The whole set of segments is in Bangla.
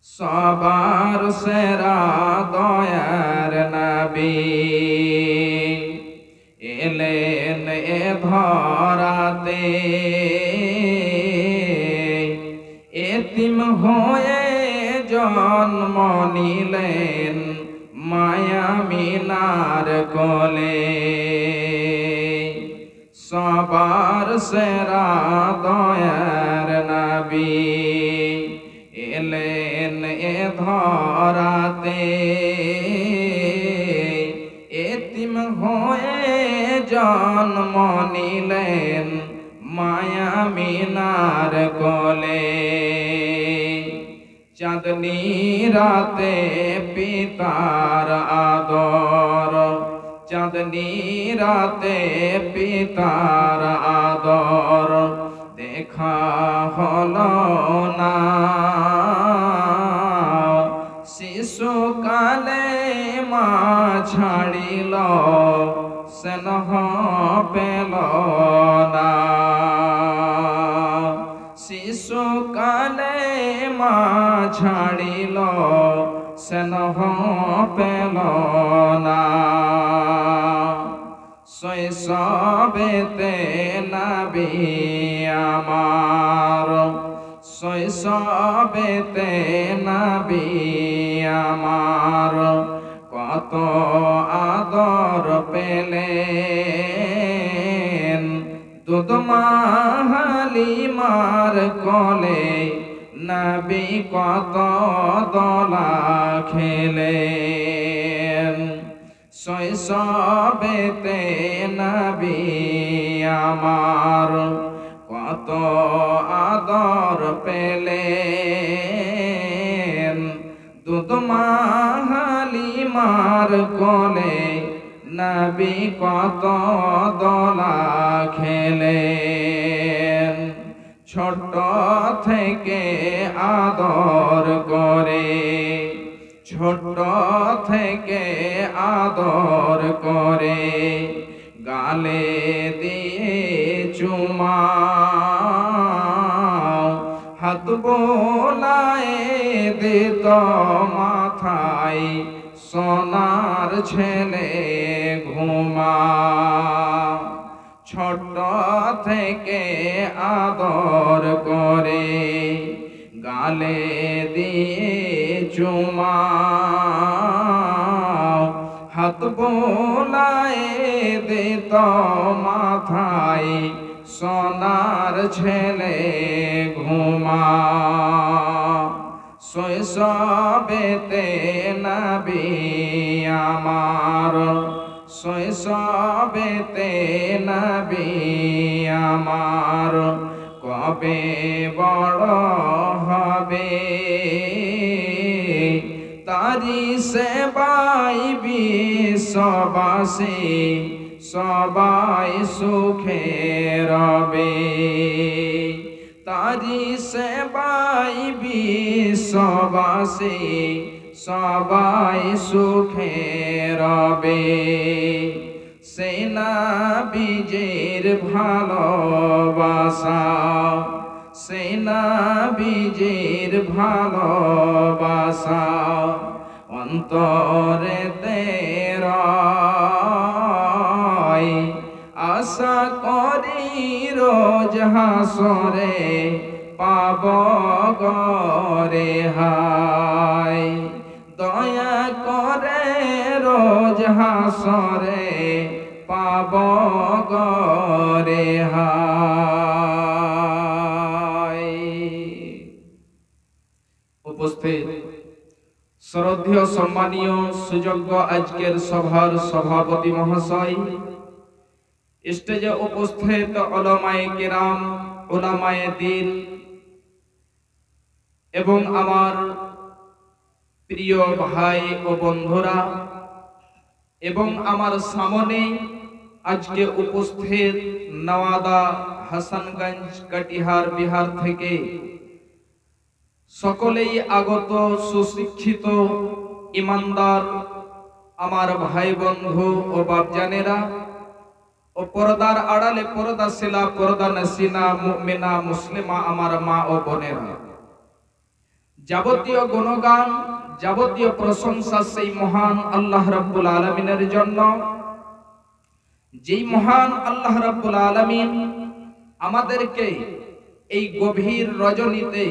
সবার সেরা দয়ার নবী এলেন এ ধরাতে, এতিম হয়ে জন্ম নিলেন মায়া মিনার কোলে। সবার সেরা দয়ার নবী এলেন এ ধরাতে, এতিম হয়ে জন্ম নিলেন মায়া মিনার কোলে। চাঁদনি রাতে পিতার আদর, চাঁদনি রাতে পিতার আদর দেখা হলো না। শিশুকালে মা ছাড়িল স্নেহ পেল না। শিশুকালে মা ছাড়িল স্নেহ পেল না। শৈশবেতে নবী আমার, শৈশবেতে নবী আমার কত আদর পেলেন। দুধ মা হালিমার কোলে নবী কত দোলা খেলেন। শৈশবেতে নবী আমার কত আদর পেলেন। দুধ মা হালিমার কোলে নবী কত দোলা খেলেন। ছোট থেকে আদর করে, ছোট থেকে আদর করে গালে দিয়ে চুমা, হাত বোলায় দিত মাথায় সোনার ছেলে ঘুমা। ছোট থেকে আদর করে গালে দিয়ে চুমা, হাত বোলায় দিত মাথায় সোনার ছেলে ঘুমা। শৈশবেতে নবী আমার, শৈশবেতে নবী আমার কবে বড় হবে, তারি সেবাই বিশ্ববাসী সবাই সুখে রবে। তারি সেবাই বিশ্ববাসী সবাই সুখে রবে। সেই নবীজির ভালোবাসা, সেই নবীজির ভালোবাসা অন্তরেতে রয়। আশা করি রোজ হাসরে পাব গরে হায়। দয়া করে রোজ হাসরে পাব গরে হায়। উপস্থিত শ্রদ্ধেয় সম্মানীয় সুযোগ্য আজকের সভার সভাপতি মহাশয়, স্টেজে উপস্থিত উলামায়ে কিরাম, উলামায়ে দ্বীন এবং আমার প্রিয় ভাই ও বন্ধুরা, এবং আমার সামনে আজকে উপস্থিত নওয়াদা হাসানগঞ্জ কাটিহার বিহার থেকে সকলেই আগত সুশিক্ষিত ইমানদার আমার ভাই বন্ধু ও বাপজানেরা ও পর্দার আড়ালে পর্দাশীলা পর্দানশীনা মুমিনা মুসলিমা আমার মা ও বোনেরা, যাবতীয় গুণগান, যাবতীয় প্রশংসা সেই মহান আল্লাহ রাব্বুল আলামিনের জন্য, যেই মহান আল্লাহ রাব্বুল আলামিন আমাদেরকে এই গভীর রজনীতে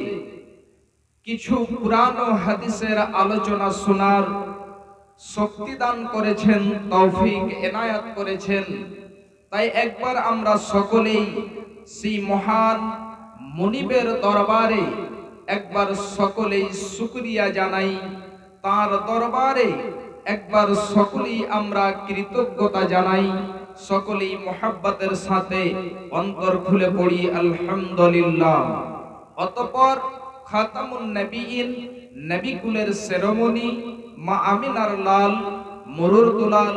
কিছু কুরআন ও হাদিসের আলোচনা শোনার শক্তি দান করেছেন, তৌফিক এনায়াত করেছেন। তাই একবার আমরা সকলেই সেই মহান মুনিবের দরবারে একবার সকলেই শুকরিয়া জানাই, তার দরবারে একবার সকলেই আমরা কৃতজ্ঞতা জানাই, সকলেই মুহাব্বতের সাথে অন্তর খুলে পড়ি আলহামদুলিল্লাহ। অতঃপর খাতামুন নবীন, নবীকুলের সেরেমনি, মা আমিনার লাল মুরুর দুলাল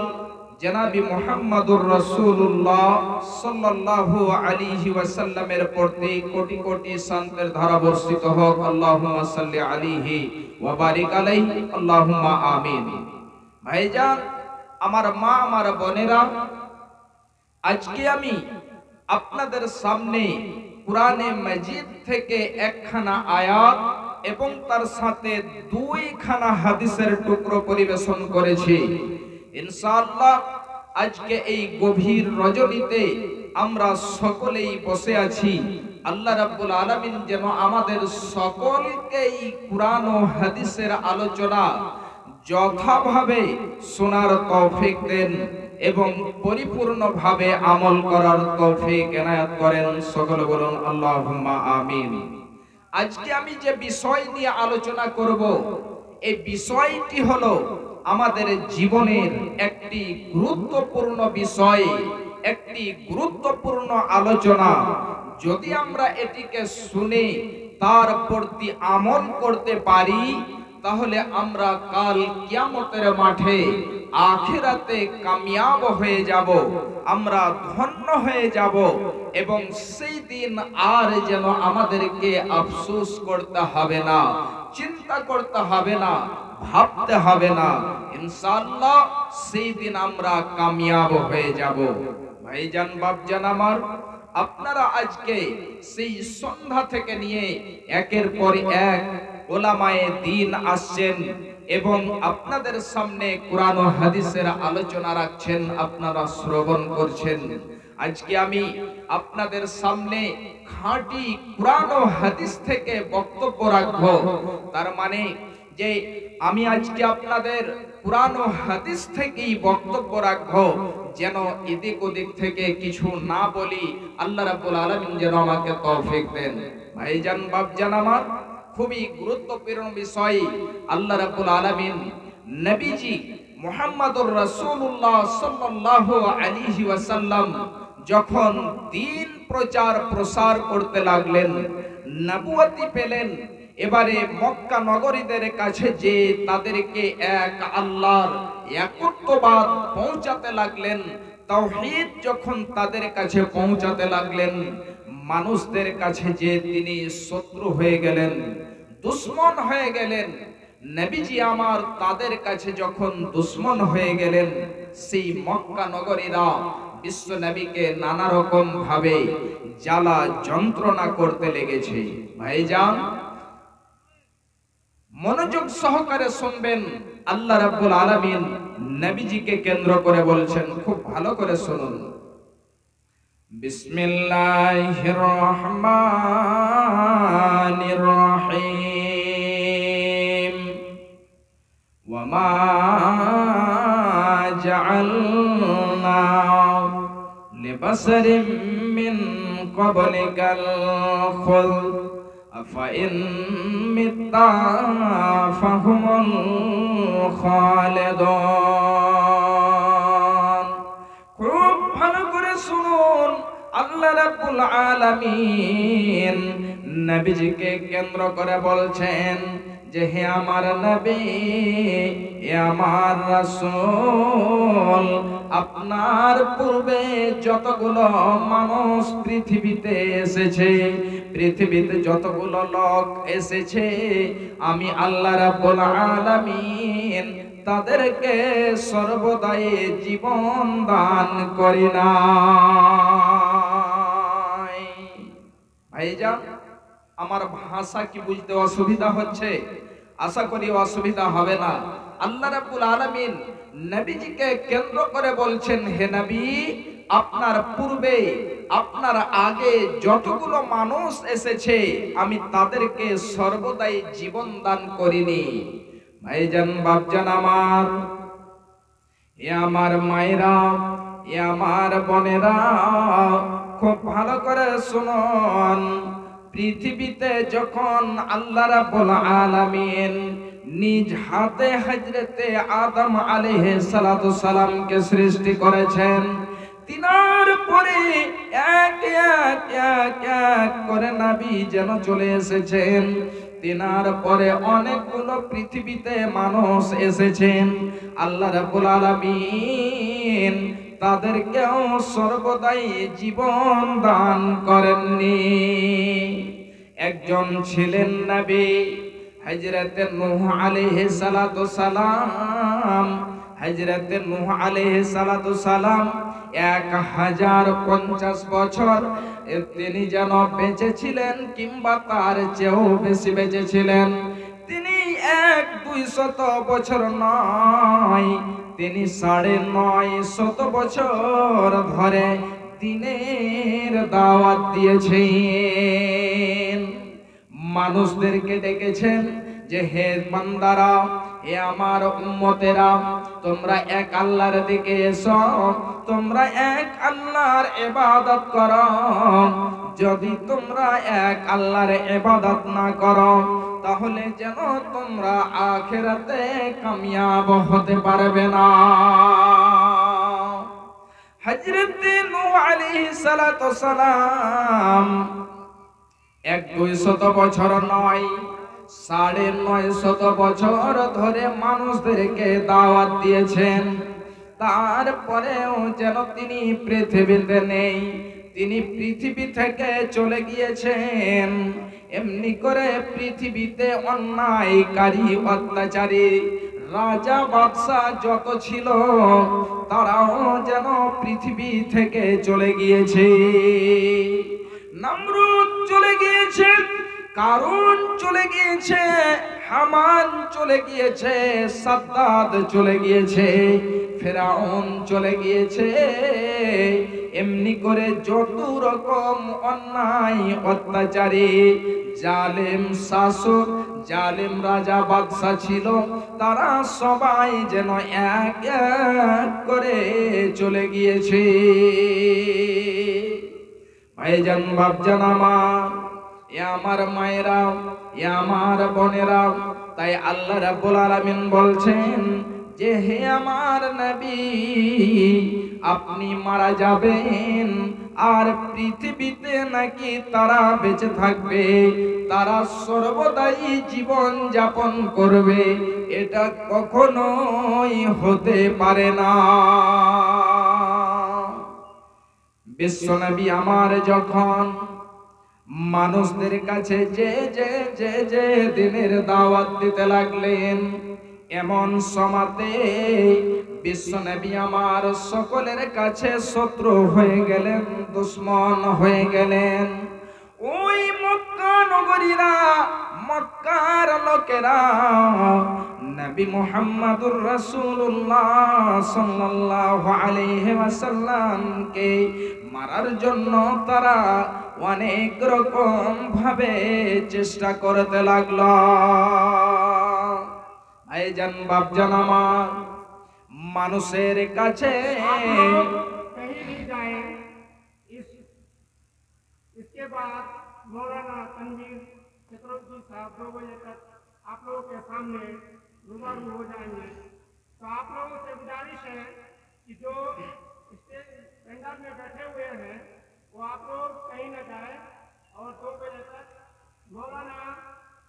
জনাবি মুহাম্মদুর রাসূলুল্লাহ সাল্লাল্লাহু আলাইহি ওয়াসাল্লামের প্রতি কোটি কোটি শান্তির ধারা বর্ষিত হোক। আল্লাহুম্মা সাল্লি আলাইহি ওয়া বারিক আলাইহি, আল্লাহুম্মা আমিন। ভাইজান, আমার মা, আমার বোনেরা, আজকে আমি আপনাদের সামনে কুরআনে মাজিদ থেকে একখানা আয়াত এবং তার সাথে দুইখানা হাদিসের টুকরো পরিবেশন করেছি। ইনশাআল্লাহ আজকে এই গভীর রজনীতে আমরা সকলেই বসে আছি। আল্লাহ রাব্বুল আলামিন যেন আমাদের সকলকেই কুরআন ও হাদিসের আলোচনা যথাভাবে শোনার তৌফিক দেন এবং পরিপূর্ণভাবে আমল করার তৌফিক এনায়েত করেন। সকলে বলুন আল্লাহুম্মা আমিন। আজকে আমি যে বিষয় নিয়ে আলোচনা করব, এই বিষয়টি হলো আমাদের জীবনের একটি গুরুত্বপূর্ণ বিষয়, একটি গুরুত্বপূর্ণ আলোচনা। যদি আমরা এটিকে শুনে তার প্রতি আমল করতে পারি, তাহলে আমরা কাল কিয়ামতের মাঠে আখিরাতে কামিয়াব হয়ে যাব, আমরা ধন্য হয়ে যাব এবং সেই দিন আর যেন আমাদেরকে আফসোস করতে হবে না, চিন্তা করতে হবে না, ভাবতে হবে না। ইনশাআল্লাহ সেই দিন আমরা কামিয়াব হয়ে যাব। ভাইজান, বাপজান আমার, আপনারা আজকে সেই সন্ধ্যা থেকে নিয়ে একের পর এক ওলামায়ে দ্বীন আসছেন এবং আপনাদের সামনে কুরআন ও হাদিসের আলোচনা রাখছেন, আপনারা শ্রবণ করছেন। আজকে আমি আপনাদের সামনে খাঁটি কুরআন ও হাদিস থেকে বক্তব্য রাখব। তার মানে যে আমি আজকে আপনাদের কুরআন ও হাদিস থেকেই বক্তব্য রাখব, যেন এদিক ওদিক থেকে কিছু না বলি। আল্লাহ রাব্বুল আলামিন যেন আমাকে তৌফিক দেন। ভাইজান, বাপজান আমার, খুবই গুরুত্বপূর্ণ বিষয়। আল্লাহ রাব্বুল আলামিন নবীজি মুহাম্মদুর রাসূলুল্লাহ সাল্লাল্লাহু আলাইহি ওয়াসাল্লাম যখন দ্বীন প্রচার প্রসার করতে লাগলেন, নবুয়তি পেলেন, এবারে মক্কা নগরীদের কাছে যে তাদেরকে এক আল্লাহর একত্ববাদ পৌঁছাতে লাগলেন, তাওহীদ যখন তাদের কাছে পৌঁছাতে লাগলেন, মানুষদের কাছে যে তিনি শত্রু হয়ে গেলেন, দুশমন হয়ে গেলেন। নবীজি আমার তাদের কাছে যখন দুশমন হয়ে গেলেন, সেই মক্কা নগরীরা বিশ্ব নবীকে নানা রকম ভাবে জ্বালা যন্ত্রণা করতে লেগেছে। ভাইজান, মনোযোগ সহকারে শুনবেন। আল্লাহ রাব্বুল আলামিন নবীজিকে কেন্দ্র করে বলছেন, খুব ভালো করে শুনুন। বিসমিল্লাহির রহমানির রহিম। ওয়া মা জাআলনা লিবাশারিন মিন ক্বাবলিকাল খুলদ আফাইন মিত্তা ফাহুমুল খালিদুন। খুব ভালো করে শুনুন। আল্লাহ রাব্বুল আলামিন নবীজিকে কেন্দ্র করে বলছেন যে, হে আমার নবী, হে আমার রাসূল, আপনার পূর্বে যতগুলো মানুষ পৃথিবীতে এসেছে, পৃথিবীতে যতগুলো লোক এসেছে, আমি আল্লাহ রাব্বুল আলামিন তাদেরকে সর্বদাই জীবন দান করি না। ভাইজান, আমার ভাষা কি বুঝতে অসুবিধা হচ্ছে? আশা করি অসুবিধা হবে না। আল্লাহ রাব্বুল আলামিন নবীজিকে কেন্দ্র করে বলছেন, হে নবী, আপনার পূর্বে আপনার আগে যতগুলো মানুষ এসেছে আমি তাদেরকে সর্বদাই জীবন দান করিনি। ভাইজান, বাপজান আমার, এ আমার মায়েরা, এ আমার বোনেরা, খুব ভালো করে শুনুন। পৃথিবীতে যখন আল্লাহ রাব্বুল আলামিন নিজ হাতে হযরতে আদম আলাইহিস সালাতু সালামকে সৃষ্টি করেছেন, তিনার পরে এক এক এক এক করে নবী যেন চলে এসেছেন। তিনার পরে অনেকগুলো পৃথিবীতে মানুষ এসেছেন। আল্লাহ রাব্বুল আলামিন তাদেরকেও সর্বদাই জীবন দান করেননি। একজন ছিলেন নবী হযরতে নূহ আলাইহিস সালাতু সালাম। হযরতে নূহ আলাইহিস সালাতু সালাম 1050 বছর তিনি যেন বেঁচে ছিলেন, কিংবা তার চেয়েও বেশি বেঁচে ছিলেন। তিনি 100-200 বছর নয়, তিনি 950 বছর ধরে দ্বীনের দাওয়াত দিয়েছেন। মানুষদেরকে ডেকেছেন যে, হে বান্দারা, হে আমার উম্মতেরা, তোমরা এক আল্লাহর দিকে এসো, তোমরা এক আল্লাহর ইবাদত করো। যদি তোমরা এক আল্লাহর ইবাদত না করো, তাহলে যেন তোমরা আখিরাতে কামিয়াব হতে পারবে না। হযরত নূহ আলাইহিস সালাতু সালাম 100-200 বছর নয়, 950 বছর ধরে মানুষদেরকে দাওয়াত দিয়েছেন। তারপরেও যেন তিনি পৃথিবীতে নেই, তিনি পৃথিবী থেকে চলে গিয়েছেন। এমনি করে পৃথিবীতে অন্যায়কারী, অত্যাচারী রাজা বাদশাহ যত ছিল, তারাও যেন পৃথিবী থেকে চলে গিয়েছে। নমরুদ চলে গিয়েছে, কারুন চলে গিয়েছে, হামান চলে গিয়েছে, সাদ্দাদ চলে গিয়েছে, ফেরাউন চলে গিয়েছে। এমনি করে যত রকম অন্যায়, অত্যাচারী, জালেম শাসক, জালেম রাজা বাদশাহ ছিল, তারা সবাই যেন এক এক করে চলে গিয়েছে। ভাইজান, বাপজান আমার, এ আমার মায়েরা, এ আমার বোনেরা, তাই আল্লাহ রাব্বুল আলামিন বলছেন যে, হে আমার নবী, আপনি মারা যাবেন, আর পৃথিবীতে নাকি তারা বেঁচে থাকবে, তারা সর্বদাই জীবন যাপন করবে, এটা কখনোই হতে পারে না। বিশ্বনবী আমার যখন মানুষদের কাছে যে যে যে যে দিনের দাওয়াত দিতে লাগলেন, এমন সময়তে বিশ্বনবী আমার সকলের কাছে শত্রু হয়ে গেলেন, দুশমন হয়ে গেলেন। ওই মক্কা নগরীরা, মক্কার লোকেরা নবী মুহাম্মদুর রাসূলুল্লাহ সাল্লাল্লাহু আলাইহি ওয়াসাল্লামকে মারার জন্য তারা অনেক রকম ভাবে চেষ্টা করতে লাগলো। ভাইজান, বাপজান আমার, মানুষের কাছে इसके बाद मौलाना तनवीर चतुर्वेदी साहब 2 बजे तक आप लोगों के सामने रूबरू हो जाएंगे। तो आप लोगों से गुजारिश है कि जो स्टेज पेंडल में बैठे हुए हैं वो आप लोग कहीं न जाए, और 2 बजे तक मौलाना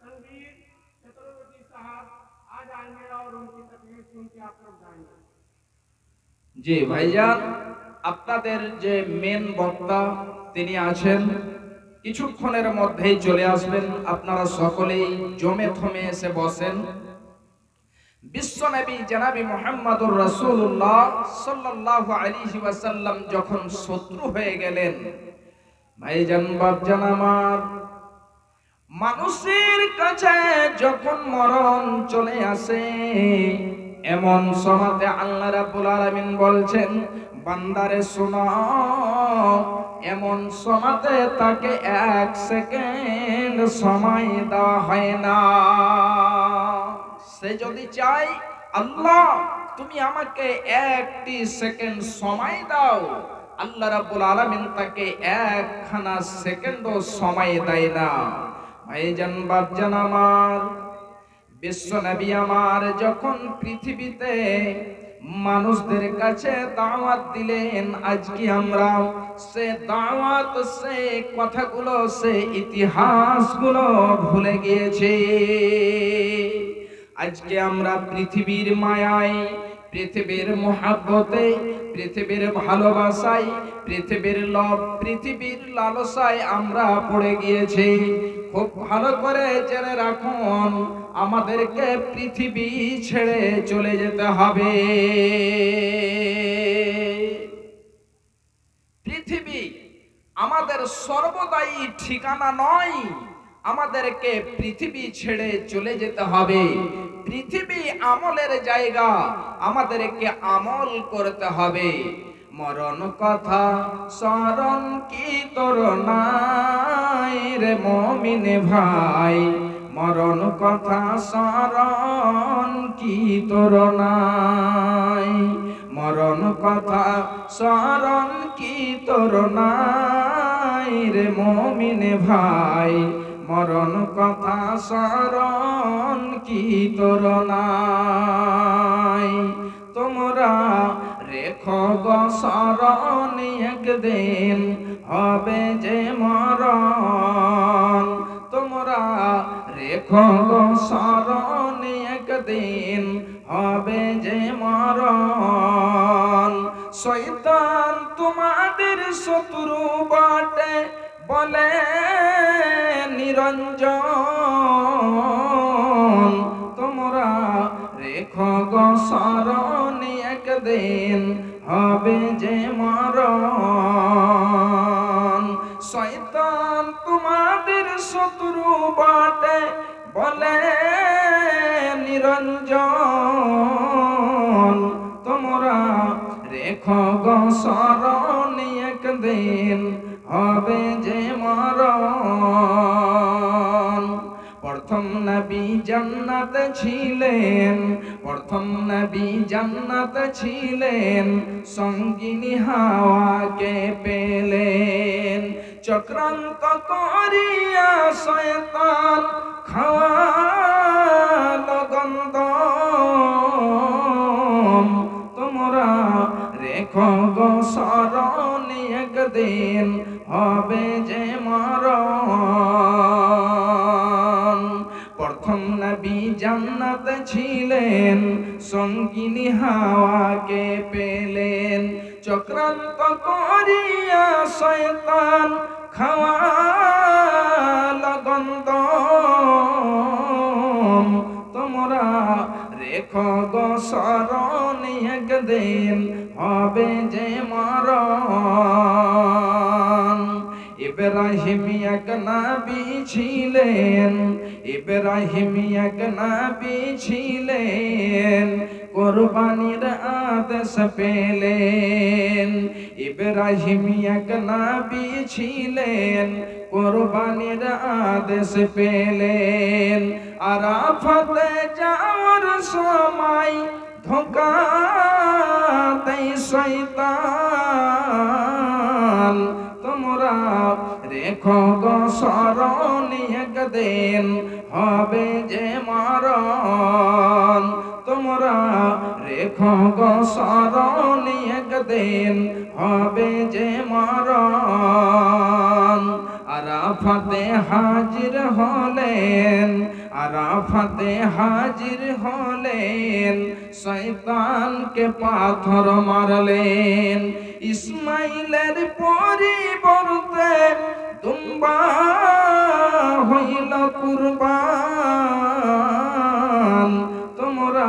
तनवीर चतुर्वेदी साहब आ जाएंगे और उनकी तकरीर सुन के आप लोग जाएंगे। জি ভাইজান, আপনাদের যে মেন বক্তা তিনি আছেন, কিছুক্ষণের মধ্যেই চলে আসবেন। আপনারা সকলেই জমে থমে এসে বসেন। বিশ্বনবী জনাবি মুহাম্মদুর রাসূলুল্লাহ সাল্লাল্লাহু আলাইহি ওয়াসাল্লাম যখন শত্রু হয়ে গেলেন, ভাইজান, বাপজান আমার, মানুষের কাছে যখন মরণ চলে আসে, এমন সময়তে আল্লাহ রাব্বুল আলামিন বলছেন, বান্দারে শোনো, এমন সময়তে তাকে 1 সেকেন্ড সময় দেওয়া হয় না। সে যদি চায়, আল্লাহ তুমি আমাকে 1টি সেকেন্ড সময় দাও, আল্লাহ রাব্বুল আলামিন তাকে 1খানা সেকেন্ডও সময় দেয় না। ভাইজান বাপজান আমার, বিশ্ব নবী আমার যখন পৃথিবীতে মানুষদের কাছে দাওয়াত দিলেন, আজকে আমরা সে দাওয়াত, সে কথাগুলো, সে ইতিহাসগুলো ভুলে গিয়েছি। আজকে আমরা পৃথিবীর মায়ায়, পৃথিবীর মহাব্বতে, পৃথিবীর ভালোবাসায়, পৃথিবীর লোভ, পৃথিবীর লালসায় আমরা পড়ে গিয়েছি। খুব ভালো করে জেনে রাখুন, আমাদেরকে পৃথিবী ছেড়ে চলে যেতে হবে। পৃথিবী আমাদের সর্বদাই ঠিকানা নয়, আমাদেরকে পৃথিবী ছেড়ে চলে যেতে হবে। পৃথিবী আমলের জায়গা, আমাদেরকে আমল করতে হবে। মরণ কথা স্মরণ কি তোর নাই রে মুমিন ভাই, মরণ কথা স্মরণ কি তোর নাই, মরণ কথা স্মরণ কি তোর নাই রে মুমিন ভাই, মরণ কথা স্মরণ কি তোর নাই। তোমরা রেখো গো স্মরণ, একদিন হবে যে মরণ। তোমরা রেখো গো স্মরণ, একদিন হবে যে মরণ। শয়তান তোমাদের শত্রু বটে বলে নিরঞ্জন, তোমরা রেখো গো স্মরণ, একদিন হবে যে মরণ। শয়তান তোমাদের শত্রু বটে বলে নিরঞ্জন, তোমরা রেখো গো স্মরণ, একদিন হবে যে মরণ। প্রথম নবী জান্নাতে ছিলেন, প্রথম নবী জান্নাতে ছিলেন, সঙ্গিনী হাওয়াকে পেলেন। চক্রান্ত করিয়া শয়তান খাওয়ালো গন্ধম, তোমরা রেখো গো স্মরণ, একদিন হবে যে মরণ। প্রথম নবী জান্নাতে ছিলেন, সঙ্গিনী হাওয়াকে পেলেন। চক্রান্ত করিয়া শয়তান খাওয়ালো গন্ধম, তোমরা রেখো গো স্মরণ, একদিন হবে যে মরণ। ইব্রাহিম এক নবী ছিলেন, ইব্রাহিম এক নবী ছিলেন, কুরবানির আদেশ পেলেন। ইব্রাহিম এক নবী ছিলেন, কুরবানির আদেশ পেলেন। আরাফাতে যাওয়ার সময় ধোঁকা দেয় শয়তান, তোমরা রেখো গো স্মরণ, একদিন হবে যে মরণ। তোমরা রেখো গো স্মরণ, একদিন হবে যে মরণ। আরাফাতে হাজির হলেন, আরাফাতে হাজির হলেন, শয়তানকে পাথর মারলেন। ইসমাইলের পরিবর্তে দুম্বা হইল কুরবান, তোমরা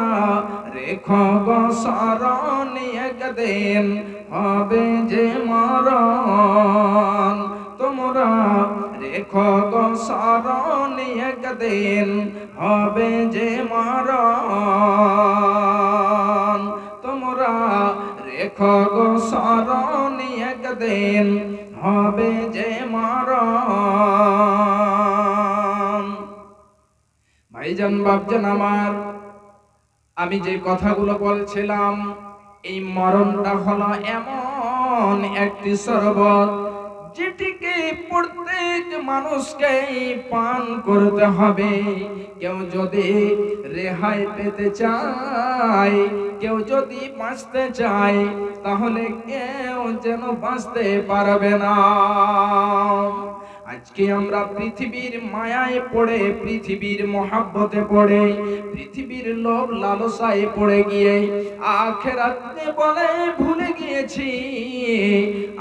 রেখো গো স্মরণ, একদিন হবে যে মরণ। তোমরা রেখো গো স্মরণ একদিন হবে যে মরণ। তোমরা রেখো গো স্মরণ একদিন হবে যে মরণ। ভাইজান বাপজান আমার, আমি যে কথাগুলো বলছিলাম, এই মরণটা হলো এমন একটি শরবত যেটিকে প্রত্যেক মানুষকে পান করতে হবে। কেউ যদি রেহাই পেতে চায়, কেউ যদি বাঁচতে চায়, তাহলে কেউ যেন বাঁচতে পারবে না। আজকে আমরা পৃথিবীর মায়ায় পড়ে, পৃথিবীর মহাব্বতে পড়ে, পৃথিবীর লোভ লালসায় পড়ে গিয়ে আখিরাতকে বলে ভুলে গিয়েছি।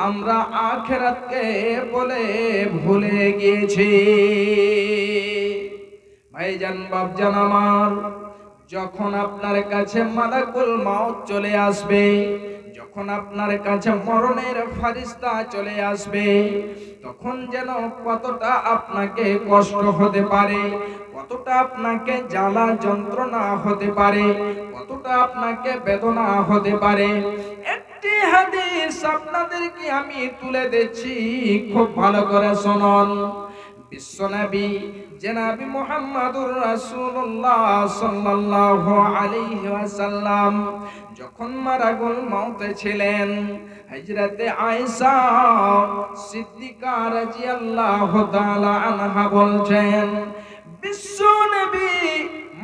আমরা আখিরাতকে বলে ভুলে গিয়েছি। ভাইজান বাপজান আমার, যখন আপনার কাছে মালাকুল মাউত চলে আসবে, যখন আপনার কাছে মরণের ফেরেশতা চলে আসবে, তখন যেন কতটা আপনাকে কষ্ট হতে পারে, কতটা আপনাকে জ্বালা যন্ত্রণা হতে পারে, কতটা আপনাকে বেদনা হতে পারে। একটি হাদিস আপনাদেরকে আমি তুলে দিচ্ছি, খুব ভালো করে শুনুন। বিশ্বনবী জনাবি মুহাম্মদুর রাসূলুল্লাহ সাল্লাল্লাহু আলাইহি ওয়াসাল্লাম যখন মারাগুল মউতে ছিলেন, হযরতে আয়েশা সিদ্দিকা রাদিয়াল্লাহু তাআলা আনহা বলছেন, বিশ্বনবী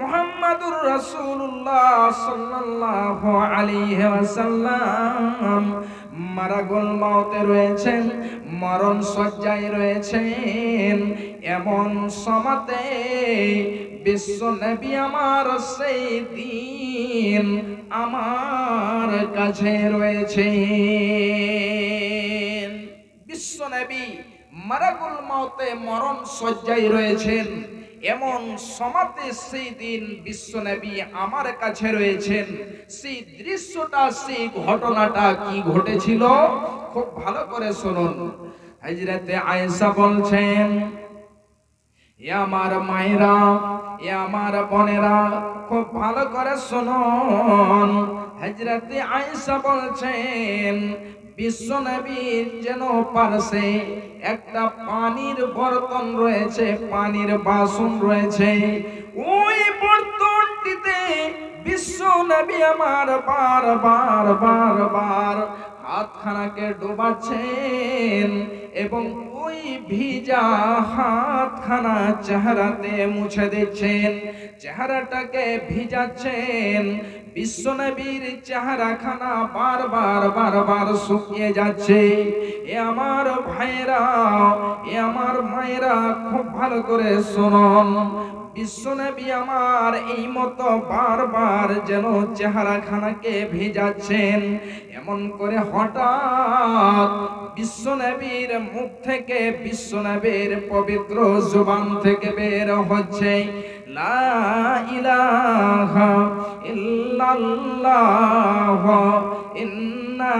মুহাম্মদুর রাসূলুল্লাহ সাল্লাল্লাহু আলাইহি ওয়াসাল্লাম মারাগুল মউতে রয়েছেন, মরণ শয্যায় রয়েছেন। এমন সময়তে বিশ্ব নবী আমার সেই দিন আমার কাছে রয়েছেন। বিশ্ব নবী মারাগুল মউতে মরণ শয্যায় রয়েছেন, এমন সময়তে সেই দিন বিশ্ব নবী আমার কাছে রয়েছেন। সেই দৃশ্যটা, সেই ঘটনাটা কি ঘটেছিল খুব ভালো করে শুনুন। হযরতে আয়েশা বলছেন, এ আমার মায়েরা, এ আমার বোনেরা, খুব ভালো করে শুনুন। হযরতে আয়েশা বলছেন, বিশ্বনবীর যেন পাশে একটা পানির বর্তন রয়েছে, পানির বাসন রয়েছে। ওই বর্তনটিতে বিশ্বনবী আমার বারবার বারবার হাতখানাকে ডোবাচ্ছেন এবং ওই ভিজা হাতখানা চেহারাতে মুছে দিচ্ছেন, চেহারাটাকে ভিজাচ্ছেন। বিশ্বনবীর চেহারাখানা বারবার বারবার শুকিয়ে যাচ্ছে। এ আমার ভাইরা, এ আমার মায়েরা, খুব ভালো করে শুনুন। বিশ্বনবী আমার এই মতো বারবার যেন চেহারাখানাকে ভিজাচ্ছেন, এমন করে হঠাৎ বিশ্বনবীর মুখ থেকে, বিশ্বনবীর পবিত্র জবান থেকে বের হচ্ছে, লা ইলাহা ইল্লাল্লাহ ইন্না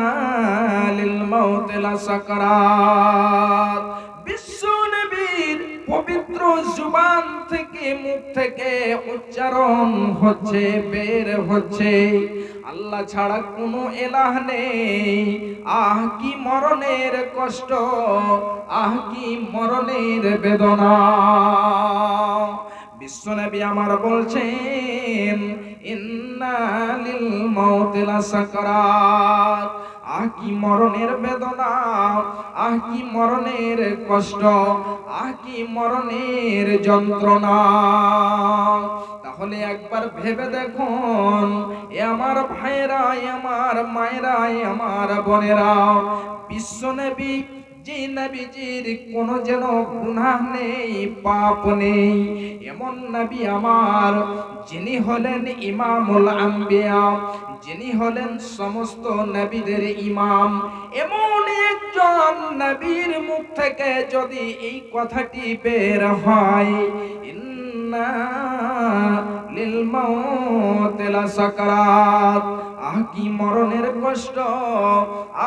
লিল মাউতি লাসাকরাত। বিশ্বনবীর পবিত্র জবান থেকে, মুখ থেকে উচ্চারণ হচ্ছে, বের হচ্ছে, আল্লাহ ছাড়া কোনো ইলাহ নেই। আহ কি মরণের কষ্ট, আহ কি মরণের বেদনা। বিশ্বনবী আমার বলছেন, ইন্না লিল মাউতি লাসাকরাত। আহ কি মরণের বেদনা, আহ কি মরণের কষ্ট, আহ কি মরণের যন্ত্রণা। তাহলে একবার ভেবে দেখুন, এ আমার ভাইরা, এ আমার মায়েরা, এ আমার বোনেরা, বিশ্বনবী যে নবীজির কোনো যেন গুনাহ নেই, পাপ নেই, এমন নবী আমার, যিনি হলেন ইমামুল আম্বিয়া, যিনি হলেন সমস্ত নবীদের ইমাম, এমন একজন নবীর মুখ থেকে যদি এই কথাটি বের হয়, ইন্না লিল মাউতি লাসাকরাত, আহ কি মরণের কষ্ট,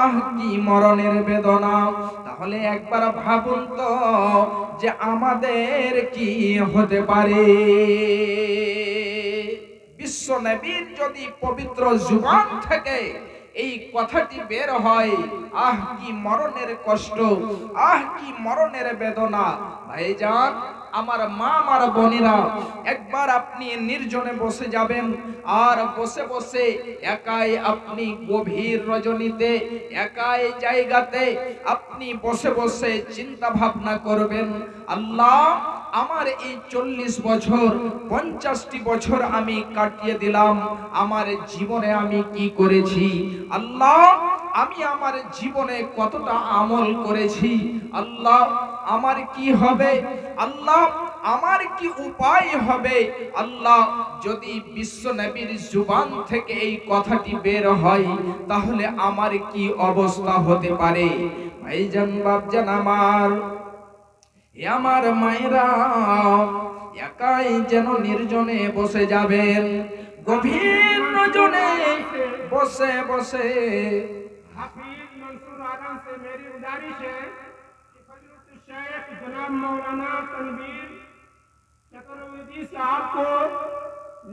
আহ কি মরণের বেদনা। তাহলে একবার ভাবুন তো যে আমাদের কি হতে পারে। বিশ্ব নবীর যদি পবিত্র জুবান থেকে এই কথাটি বের হয়, আহ কি মরণের কষ্ট, আহ কি মরণের বেদনা। ভাইজান আমার মা আমার বোনেরা, একবার আপনি নির্জনে বসে যাবেন, আর বসে বসে একাই আপনি গভীর রজনীতে একাই জায়গাতে আপনি বসে বসে চিন্তা ভাবনা করবেন, আল্লাহ আমার এই 40 বছর 50টি বছর আমি কাটিয়ে দিলাম, আমার জীবনে আমি কি করেছি, আল্লাহ আমি আমার জীবনে কতটা আমল করেছি, আল্লাহ আমার কি হবে, আল্লাহ আমার কি উপায় হবে। আল্লাহ যদি বিশ্ব নবীর জুবান থেকে এই কথাটি বের হয় তাহলে আমার কি অবস্থা হতে পারে। ভাইজান বাপজান আমার মায়েরা একাই যেন নির্জনে বসে যাবেন, গভীর রজনে বসে বসে। हाफिज मंसूर आलम से मेरी गुजारिश है कि फजलुल शेख जनाब मौलाना तनवीर चतुर्वेदी साहब को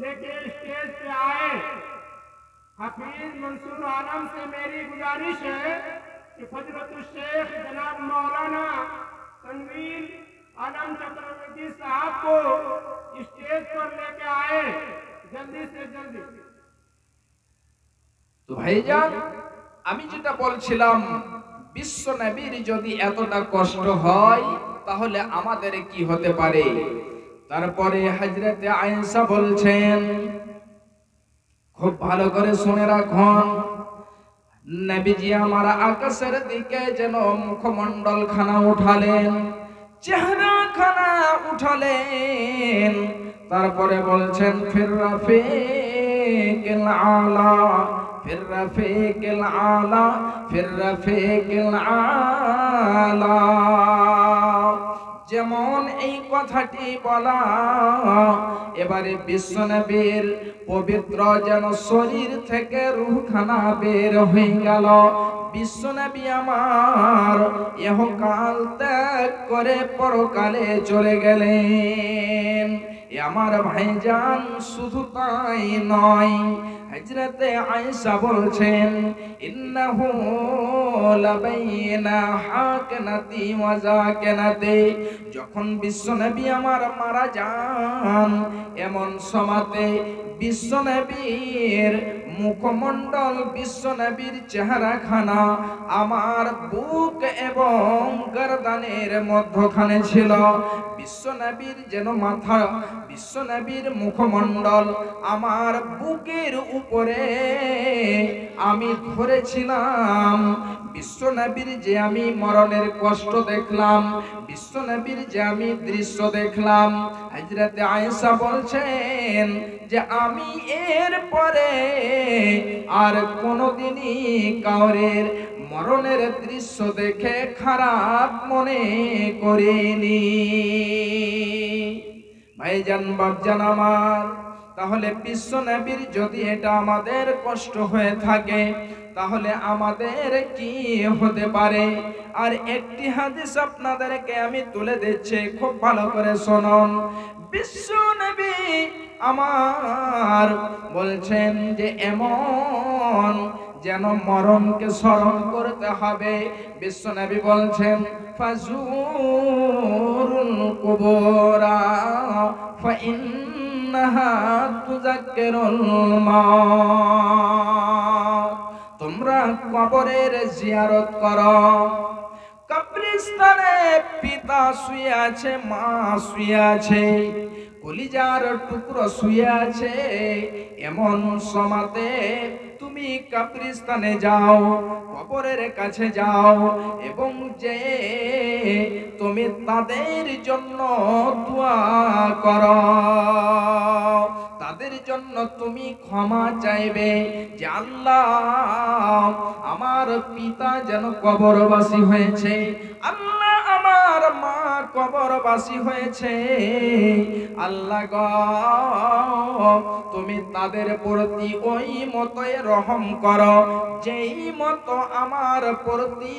लेके स्टेज पे आए। हाफिज मंसूर आलम से मेरी गुजारिश है कि फजलुल शेख जनाब मौलाना तनवीर आलम चतुर्वेदी साहब को स्टेज पर लेके आए जल्दी से जल्दी। তো ভাইজান আমি যেটা বলছিলাম, বিশ্ব নবীর যদি এতটা কষ্ট হয় তাহলে আমাদের কি হতে পারে। তারপরে হযরতে আয়েশা বলছেন, খুব ভালো করে শুনে রাখুন, নবীজি আমার আকাশের দিকে যেন মুখমণ্ডল খানা উঠালেন, চেহারা খানা উঠালেন, তারপরে বলছেন ফির রাফিকিল আলা, ফির রাফিকিল আলা, ফির রাফিকিল আলা। যেমন এই কথাটি বলা, এবারে বিশ্ব নবীর পবিত্র যেন শরীর থেকে রূহখানা বের হয়ে গেল। বিশ্ব নবী আমার ইহকাল ত্যাগ করে পরকালে চলে গেলেন। আমার ভাইজান শুধু তাই নয়, হযরতে আয়েশা বলছেন ইন্নাহু লাবাইনা হাকানাতি ওয়া যাকানাতি। যখন বিশ্ব নবী আমার মারা যান, এমন সময়তে বিশ্ব নবীর মুখমণ্ডল, বিশ্ব নবীর চেহারাখানা আমার বুক এবং গর্দানের মধ্যখানে ছিল। বিশ্ব নবীর যেন মাথা, বিশ্ব নবীর মুখমণ্ডল আমার বুকের উপরে আমি ধরেছিলাম। বিশ্ব নবীর যে আমি মরণের কষ্ট দেখলাম, বিশ্ব নবীর যে আমি দৃশ্য দেখলাম, হযরতে আয়েশা বলছেন যে আমি এর পরে আর কোনোদিনই কাউরের মরণের দৃশ্য দেখে খারাপ মনে করিনি। ভাইজান বাপজান আমার, তাহলে বিশ্ব নবীর যদি এটা আমাদের কষ্ট হয়ে থাকে তাহলে আমাদের কি হতে পারে। আর একটি হাদিস আপনাদেরকে আমি তুলে দিচ্ছি, খুব ভালো করে শুনুন। বিশ্ব নবী আমার বলছেন যে এমন যেন মরণকে স্মরণ করতে হবে। বিশ্ব নবী বলছেন ফাজুরুল কুবুরা ফাইন্নাহা তুযাক্কিরুল মাউত। তোমরা কবরের জিয়ারত করো। কবরস্থানে পিতা শুয়ে আছে, মা শুয়ে আছে, কলিজার টুকরো শুয়ে আছে, এমন সময়তে তুমি কবরস্থানে যাও, কবরের কাছে যাও এবং যে তুমি তাদের জন্য দোয়া করো, তাদের জন্য তুমি ক্ষমা চাইবে যে আল্লাহ আমার পিতা যেন কবরবাসী হয়েছে, আল্লাহ আমার মা কবরবাসী হয়েছে, আল্লাহ গো তুমি তাদের প্রতি ওই মতই রহম করো যেই মতো আমার প্রতি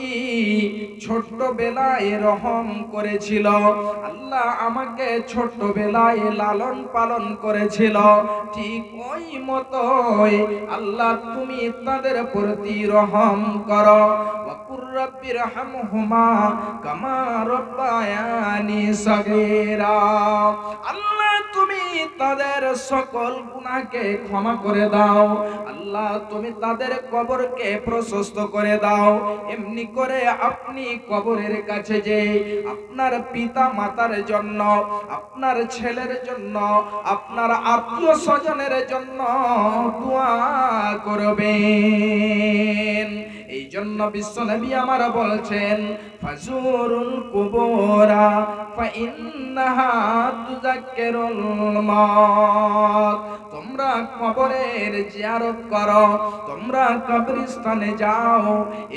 ছোট্টবেলায় রহম করেছিল। আল্লাহ আমাকে ছোট্টবেলায় লালন পালন করেছিল, ঠিক ওই মতোই আল্লাহ তুমি তাদের প্রতি রহম করো। ওয়াকুর রাব্বিরহামহুমা কামা রাব্বায়ানি সগীরা। আল্লাহ তুমি তাদের সকল গুনাহকে ক্ষমা করে দাও। আল্লাহ তুমি তাদের কবরকে প্রশস্ত করে দাও। এমনি করে আপনি কবরের কাছে যে আপনার পিতা মাতার জন্য, আপনার ছেলের জন্য, আপনার আত্মীয় স্বজনের জন্য দোয়া করবেন। এই জন্য বিশ্বনবী আমার বলছেন, ফাজুরুল কুবুরা ফাইন্নাহা তুযাক্কিরুল মাউত। তোমরা কবরের জিয়ারত করো, তোমরা কবরস্থানে যাও,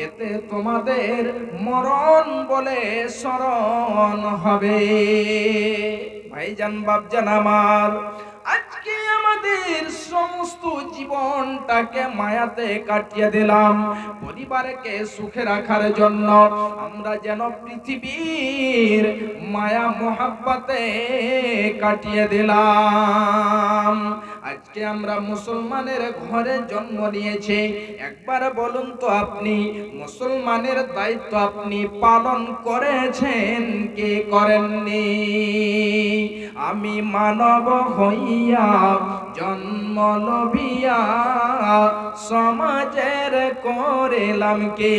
এতে তোমাদের মরণ বলে স্মরণ হবে। ভাইজান বাপজান আমার, আজকে আমাদের সমস্ত জীবনটাকে মায়াতে কাটিয়ে দিলাম পরিবারকে সুখে রাখার জন্য। আমরা যেন পৃথিবীর মায়া মোহাব্বতে কাটিয়ে দিলাম। আজকে আমরা মুসলমানের ঘরে জন্ম নিয়েছি, একবার বলুন তো আপনি মুসলমানের দায়িত্ব আপনি পালন করেছেন কি করেননি? আমি মানব হইয়া জন্ম লভিয়া সমাজের করিলাম কি?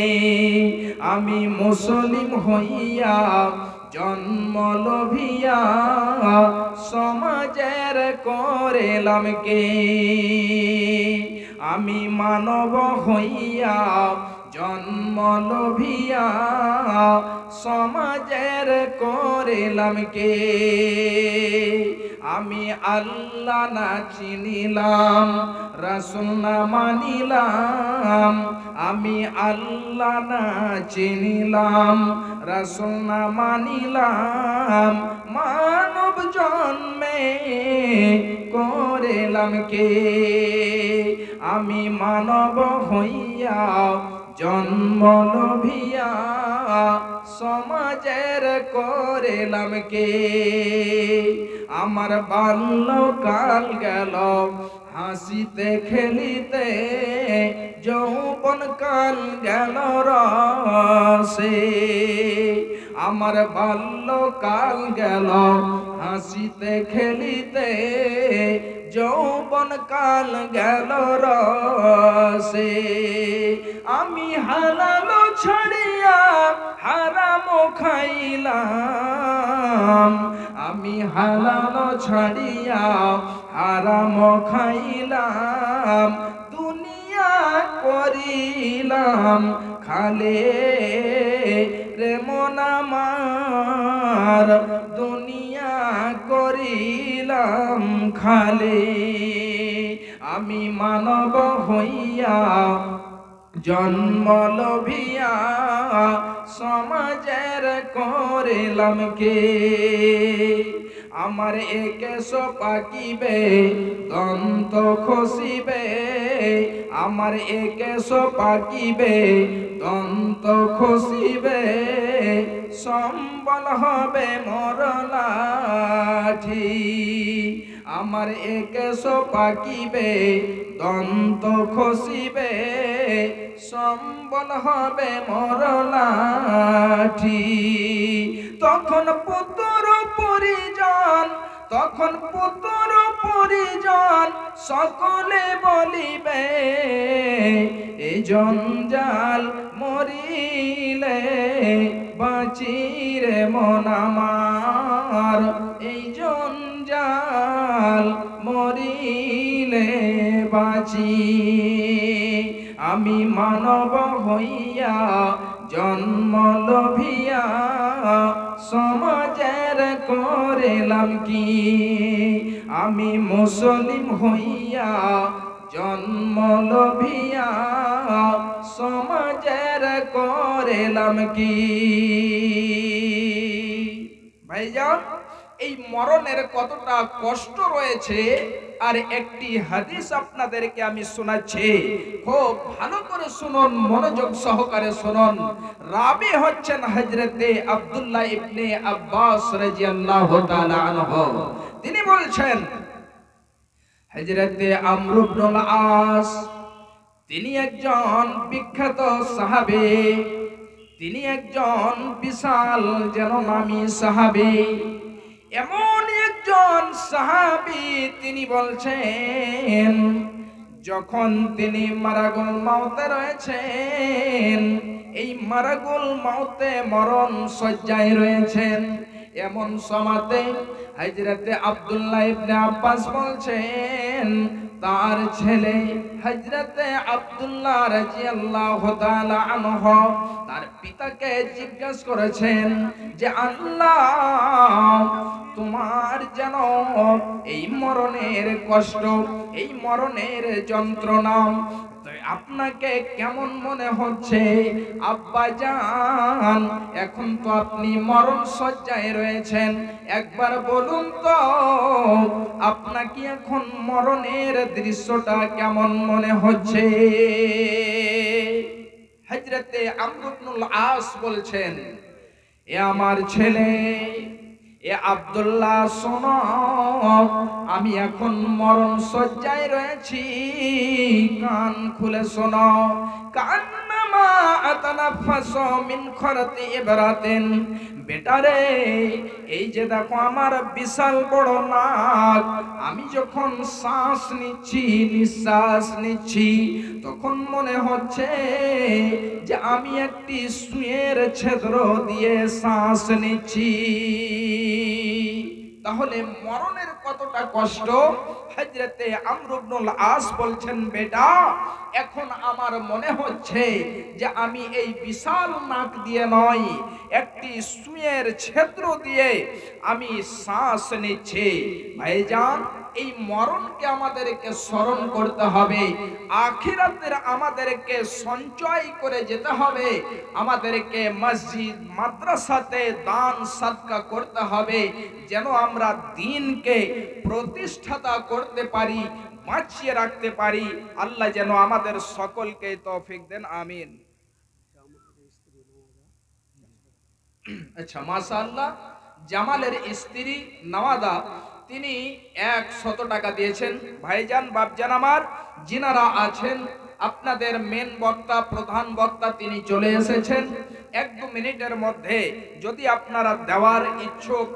আমি মুসলিম হইয়া জন্ম লভিয়া সমাজের করিলাম কি? আমি মানব হইয়া জন্ম লভিয়া সমাজের করিলাম কি? আমি আল্লাহ না চিনিলাম, রাসূল না মানিলাম। আমি আল্লাহ না চিনিলাম, রাসূল না মানিলাম। মানব জন্মে করিলাম কি? আমি মানব হইয়া জন্ম লভিয়া সমাজের করিলাম কি? আমার বাল্যকাল গেল হাসিতে খেলিতে, যৌবন কাল গেল রসে। আমার বাল্যকাল গেল হাসিতে খেলিতে, যৌবন কাল গেল রসে। আমি হালাল ছাড়িয়া হারাম খাইলাম, আমি হালাল ছাড়িয়া হারাম খাইলাম। দুনিয়া করিলাম খালে রে মন আমার, দুনিয়া করিলাম খালে। আমি মানব হইয়া জন্ম লভিয়া সমাজের করিলাম কি? আমার একেশ পাকিবে দন্ত খসিবে, আমার একেশ পাকিবে দন্ত খসিবে। সম্বল হবে মোর লাঠি, আমার একেশ পাকিবে দন্ত খসিবে। সম্বল হবে মোর লাঠি। তখন পুত্র পরিজন, তখন পুত্র পরিজন সকলে বলিবে, এই জঞ্জাল মরিলে বাঁচিরে মন আমার। এই জঞ্জাল মরিলে বাঁচি। আমি মানব হইয়া জন্ম লভিয়া সমাজের করিলাম কি? আমি মুসলিম হইয়া জন্ম লভিয়া সমাজের করিলাম কি? ভাইজান, এই মরণের কতটা কষ্ট রয়েছে আর একটি হাদিস আপনাদেরকে আমি শোনাচ্ছি, খুব ভালো করে শুনুন, মনোযোগ সহকারে শুনুন। রাবি হচ্ছেন হযরতে আব্দুল্লাহ ইবনে আব্বাস রাদিয়াল্লাহু তাআলা আনহু। তিনি বলছেন হযরতে আমর ইবনুল আস, তিনি একজন বিখ্যাত সাহাবী, তিনি একজন বিশাল যেন নামী সাহাবী, এমন একজন সাহাবী। তিনি বলছেন যখন তিনি মারাগুল মাউতে রয়েছেন, এই মারাগুল মাউতে মরণ শয্যায় রয়েছেন, এমন সময়তে হযরতে আব্দুল্লাহ ইবনে আব্বাস বলছেন তার ছেলে হযরতে আব্দুল্লাহ রাদিয়াল্লাহু তাআলা আনহু তার পিতাকে জিজ্ঞেস করেছেন যে আল্লাহ, তোমার যেন এই মরণের কষ্ট, এই মরণের যন্ত্রণা আপনাকে কেমন মনে হচ্ছে আব্বা জান? এখন তো আপনি মরণ শয্যায় রয়েছেন, একবার বলুন তো আপনাকে এখন মরণের দৃশ্যটা কেমন মনে হচ্ছে? হযরতে আমর ইবনুল আস বলছেন, এ আমার ছেলে, এ আব্দুল্লাহ, শোনো, আমি এখন মরণ শয্যায় রয়েছি, কান খুলে শোনো। কান্নামা আতানাফাসু মিন খরতি ইবরাতিন, বেটারে, এই যে দেখো আমার বিশাল বড় নাক, আমি যখন শ্বাস নিচ্ছি, নিঃশ্বাস নিচ্ছি, তখন মনে হচ্ছে যে আমি একটি সুঁয়ের ছিদ্র দিয়ে শ্বাস নিচ্ছি। তাহলে মরণের কতটা কষ্ট। হযরতে আমর ইবনুল আস বলছেন, বেটা, এখন আমার মনে হচ্ছে যে আমি এই বিশাল নাক দিয়ে নয়, একটি সুঁয়ের ছিদ্র দিয়ে আমি শ্বাস নিচ্ছি। ভাইজান, এই মরণকে আমাদেরকে স্মরণ করতে হবে, আখিরাতের আমাদেরকে সঞ্চয় করে যেতে হবে, আমাদেরকে মসজিদ মাদ্রাসাতে দান সাদকা করতে হবে, যেন আমরা দ্বীনকে প্রতিষ্ঠাতা করতে পারি, বাঁচিয়ে রাখতে পারি। আল্লাহ যেন আমাদের সকলকে তৌফিক দেন, আমিন। আচ্ছা, মাশাআল্লাহ, জামালের স্ত্রী নওয়াদা তিনি 100 টাকা দিয়েছেন। ভাইজান, বাপজান আমার, যিনারা আছেন, আপনাদের মেন বক্তা, প্রধান বক্তা তিনি চলে এসেছেন। 1-2 মিনিটের মধ্যে যদি আপনারা দেওয়ার ইচ্ছুক